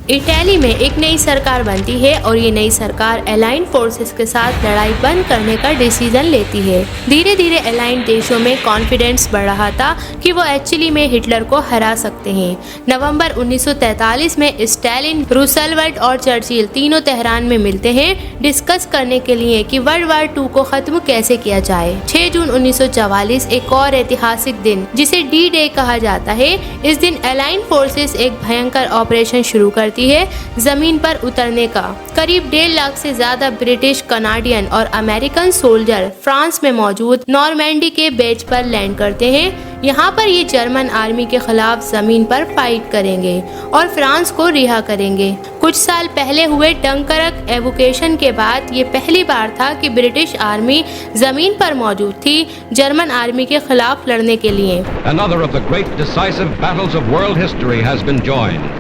Italy में एक नई सरकार बनती है और ये नई सरकार अलाइंड फोर्सेस के साथ लड़ाई बंद करने का डिसीजन लेती है। धीरे धीरे अलाइंड देशों में कॉन्फिडेंस बढ़ रहा था कि वो एक्चुअली में हिटलर को हरा सकते हैं। नवंबर 1943 में स्टालिन, रूसवेल्ट और चर्चिल तीनों तेहरान में मिलते हैं डिस्कस करने के लिए कि वर्ल्ड वार 2 को खत्म कैसे किया जाए। 6 जून 1944 एक और ऐतिहासिक दिन जिसे डी डे कहा जाता है। इस दिन अलाइंड फोर्सेस एक भयंकर ऑपरेशन शुरू करती है जमीन पर उतरने का। करीब 1.5 लाख से ज्यादा ब्रिटिश, कनाडियन और अमेरिकन सोल्जर फ्रांस में मौजूद नॉर्मैंडी के बेच पर लैंड करते हैं। यहाँ पर ये जर्मन आर्मी के खिलाफ जमीन पर फाइट करेंगे और फ्रांस को रिहा करेंगे। कुछ साल पहले हुए डंकर्क एवोकेशन के बाद ये पहली बार था कि ब्रिटिश आर्मी जमीन पर मौजूद थी जर्मन आर्मी के खिलाफ लड़ने के लिए। Another of the great decisive battles of world history has been joined.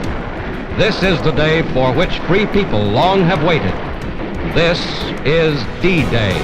This is the day for which free people long have waited. This is D-Day.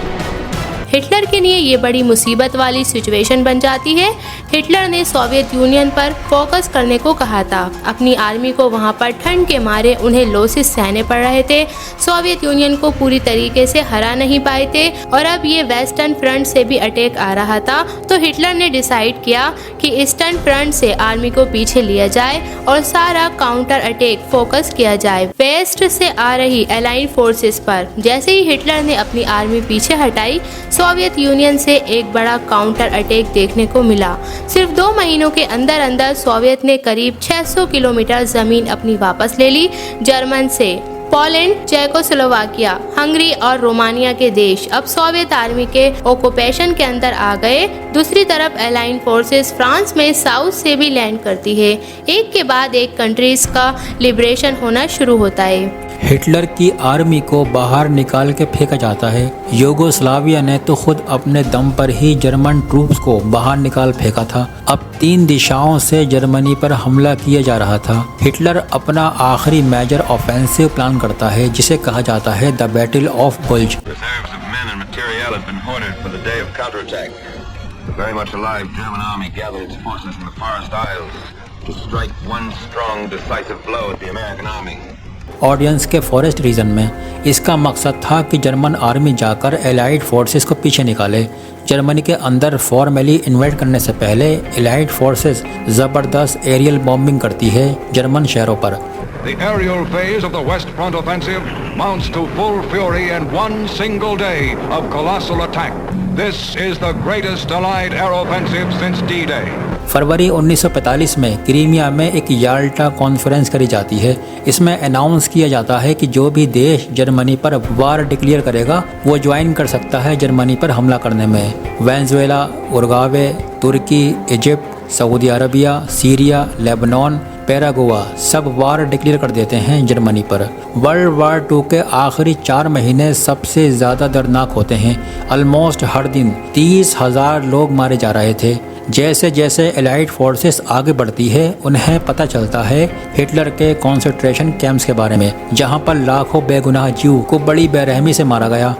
Hitler के लिए ये बड़ी मुसीबत वाली सिचुएशन बन जाती है। हिटलर ने सोवियत यूनियन पर फोकस करने को कहा था। अपनी आर्मी को वहाँ पर ठंड के मारे उन्हें लॉसेस सहने पड़ रहे थे। सोवियत यूनियन को पूरी तरीके से हरा नहीं पाए थे और अब ये वेस्टर्न फ्रंट से भी अटैक आ रहा था। तो हिटलर ने डिसाइड किया कि ईस्टर्न फ्रंट से आर्मी को पीछे लिया जाए और सारा काउंटर अटैक फोकस किया जाए वेस्ट से आ रही अलाइंड फोर्सेस पर। जैसे ही हिटलर ने अपनी आर्मी पीछे हटाई, सोवियत यूनियन से एक बड़ा काउंटर अटैक देखने को मिला। सिर्फ 2 महीनों के अंदर अंदर सोवियत ने करीब 600 किलोमीटर जमीन अपनी वापस ले ली जर्मन से। पोलैंड, चेकोस्लोवाकिया, हंगरी और रोमानिया के देश अब सोवियत आर्मी के ऑक्यूपेशन के अंदर आ गए। दूसरी तरफ अलाइंड फोर्सेस फ्रांस में साउथ से भी लैंड करती है। एक के बाद एक कंट्रीज का लिबरेशन होना शुरू होता है। हिटलर की आर्मी को बाहर निकाल के फेंका जाता है। यूगोस्लाविया ने तो खुद अपने दम पर ही जर्मन ट्रूप्स को बाहर निकाल फेंका था। अब 3 दिशाओं से जर्मनी पर हमला किया जा रहा था। हिटलर अपना आखिरी मेजर ऑफेंसिव प्लान करता है जिसे कहा जाता है द बैटल ऑफ बुल्ज। ऑडियंस के फॉरेस्ट रीजन में इसका मकसद था कि जर्मन आर्मी जाकर एलाइड फोर्सेस को पीछे निकाले। जर्मनी के अंदर फॉर्मली इन्वेट करने से पहले एलाइड फोर्सेस ज़बरदस्त एरियल बॉम्बिंग करती है जर्मन शहरों पर। The aerial phase of the West Front offensive mounts to full fury in one single day of colossal attack. This is the greatest Allied air offensive since D-Day. फरवरी 1945 में Crimea में एक Yalta conference करी जाती है। इसमें announce किया जाता है कि जो भी देश जर्मनी पर वार डिक्लेयर करेगा वो ज्वाइन कर सकता है जर्मनी पर हमला करने में। Venezuela, Uruguay, Turkey, Egypt, Saudi Arabia, Syria, Lebanon, Paraguay सब वार डिक्लेयर कर देते हैं जर्मनी पर। वर्ल्ड वार 2 के आखिरी 4 महीने सबसे ज़्यादा दर्दनाक होते हैं। ऑलमोस्ट हर दिन 30,000 लोग मारे जा रहे थे। जैसे जैसे एलाइड फोर्सेस आगे बढ़ती है उन्हें पता चलता है हिटलर के कॉन्सेंट्रेशन कैंप्स के बारे में, जहां पर लाखों बेगुनाह जीव को बड़ी बेरहमी से मारा गया।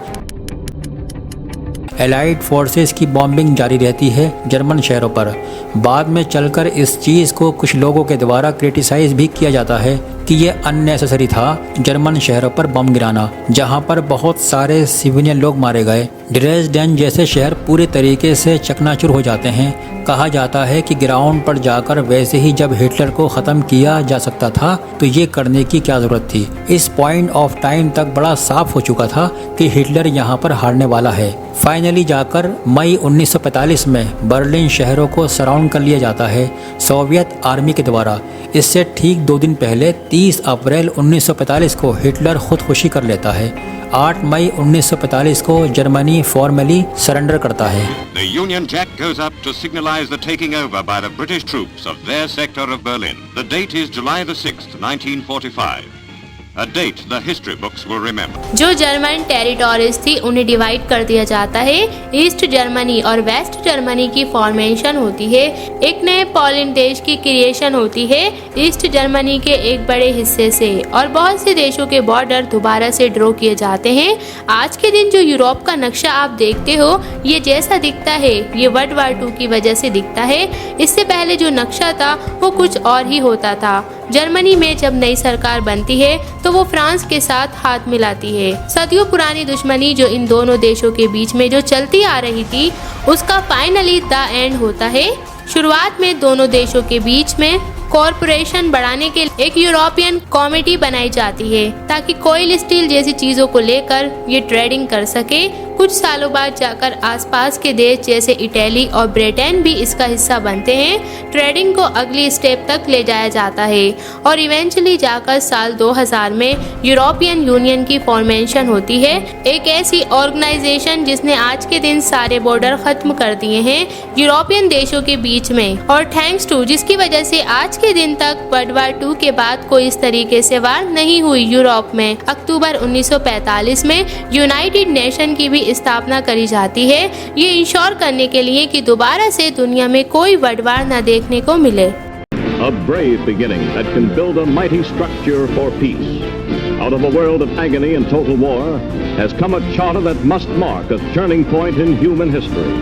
एलाइड फोर्सेस की बॉम्बिंग जारी रहती है जर्मन शहरों पर। बाद में चलकर इस चीज़ को कुछ लोगों के द्वारा क्रिटिसाइज भी किया जाता है कि ये अननेसेसरी था जर्मन शहरों पर बम गिराना, जहां पर बहुत सारे सिविलियन लोग मारे गए। ड्रेसडेन जैसे शहर पूरे तरीके से चकनाचूर हो जाते हैं। कहा जाता है कि ग्राउंड पर जाकर वैसे ही जब हिटलर को ख़त्म किया जा सकता था तो ये करने की क्या ज़रूरत थी। इस पॉइंट ऑफ टाइम तक बड़ा साफ हो चुका था कि हिटलर यहाँ पर हारने वाला है। फाइनली जाकर मई 1945 में बर्लिन शहरों को सराउंड कर लिया जाता है सोवियत आर्मी के द्वारा। इससे ठीक 2 दिन पहले 30 अप्रैल 1945 को हिटलर खुदकुशी कर लेता है। 8 मई 1945 को जर्मनी फॉर्मली सरेंडर करता है। The Union Jack goes up to signalize the taking over by the British troops of their sector of Berlin. The date is July the 6th, 1945. A date the history books will remember. जो German territories थी उन्हें divide कर दिया जाता है। East Germany और waste Germany की formation होती है। एक नए पोलैंड देश की क्रिएशन होती है ईस्ट जर्मनी के एक बड़े हिस्से से, और बहुत से देशों के बॉर्डर दोबारा से ड्रॉ किए जाते हैं। आज के दिन जो यूरोप का नक्शा आप देखते हो ये जैसा दिखता है ये वर्ल्ड वार 2 की वजह से दिखता है। इससे पहले जो नक्शा था वो कुछ और ही होता था। जर्मनी में जब नई सरकार बनती है तो वो फ्रांस के साथ हाथ मिलाती है। सदियों पुरानी दुश्मनी जो इन दोनों देशों के बीच में जो चलती आ रही थी, उसका फाइनली द एंड होता है। शुरुआत में दोनों देशों के बीच में कॉरपोरेशन बढ़ाने के लिए एक यूरोपियन कमेटी बनाई जाती है ताकि कोयल स्टील जैसी चीजों को लेकर ये ट्रेडिंग कर सके। कुछ सालों बाद जाकर आसपास के देश जैसे इटली और ब्रिटेन भी इसका हिस्सा बनते हैं। ट्रेडिंग को अगली स्टेप तक ले जाया जाता है और इवेंचुअली जाकर साल 2000 में यूरोपियन यूनियन की फॉर्मेशन होती है, एक ऐसी ऑर्गेनाइजेशन जिसने आज के दिन सारे बॉर्डर खत्म कर दिए हैं यूरोपियन देशों के बीच में, और थैंक्स टू जिसकी वजह से आज के दिन तक वर्ल्ड वार 2 के बाद कोई इस तरीके से वार नहीं हुई यूरोप में। अक्टूबर 1945 में यूनाइटेड नेशन की भी स्थापना करी जाती है, ये इंश्योर करने के लिए कि दोबारा से दुनिया में कोई वर्ल्ड वार न देखने को मिले। A brave beginning that can build a mighty structure for peace. Out of a world of agony and total war has come a charter that must mark a turning point in human history.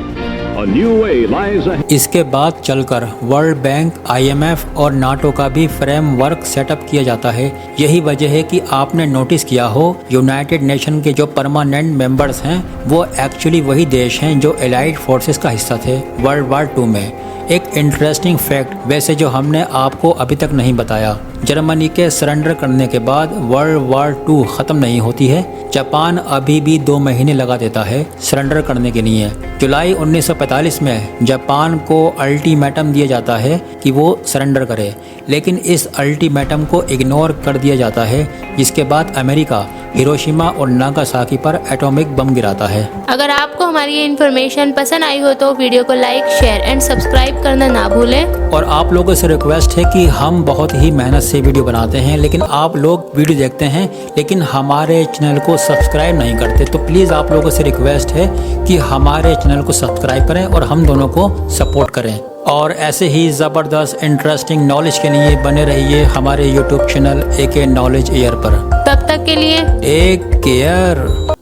A new way lies ahead. इसके बाद चलकर world bank, IMF और NATO का भी framework setup किया जाता है। यही वजह है कि आपने नोटिस किया हो यूनाइटेड नेशन के जो परमानेंट मेंबर्स हैं वो एक्चुअली वही देश हैं जो एलाइड फोर्सेस का हिस्सा थे वर्ल्ड वार 2 में। एक इंटरेस्टिंग फैक्ट वैसे जो हमने आपको अभी तक नहीं बताया, जर्मनी के सरेंडर करने के बाद वर्ल्ड वार 2 ख़त्म नहीं होती है। जापान अभी भी 2 महीने लगा देता है सरेंडर करने के लिए। जुलाई 1945 में जापान को अल्टीमेटम दिया जाता है कि वो सरेंडर करे, लेकिन इस अल्टीमेटम को इग्नोर कर दिया जाता है, जिसके बाद अमेरिका हिरोशिमा और नागासाकी पर एटॉमिक बम गिराता है। अगर आपको हमारी ये इन्फॉर्मेशन पसंद आई हो तो वीडियो को लाइक, शेयर एंड सब्सक्राइब करना ना भूलें। और आप लोगों से रिक्वेस्ट है कि हम बहुत ही मेहनत से वीडियो बनाते हैं, लेकिन आप लोग वीडियो देखते हैं लेकिन हमारे चैनल को सब्सक्राइब नहीं करते, तो प्लीज़ आप लोगों से रिक्वेस्ट है कि हमारे चैनल को सब्सक्राइब करें और हम दोनों को सपोर्ट करें। और ऐसे ही ज़बरदस्त इंटरेस्टिंग नॉलेज के लिए बने रहिए हमारे YouTube channel AK knowledge air पर। तब तक के लिए टेक केयर।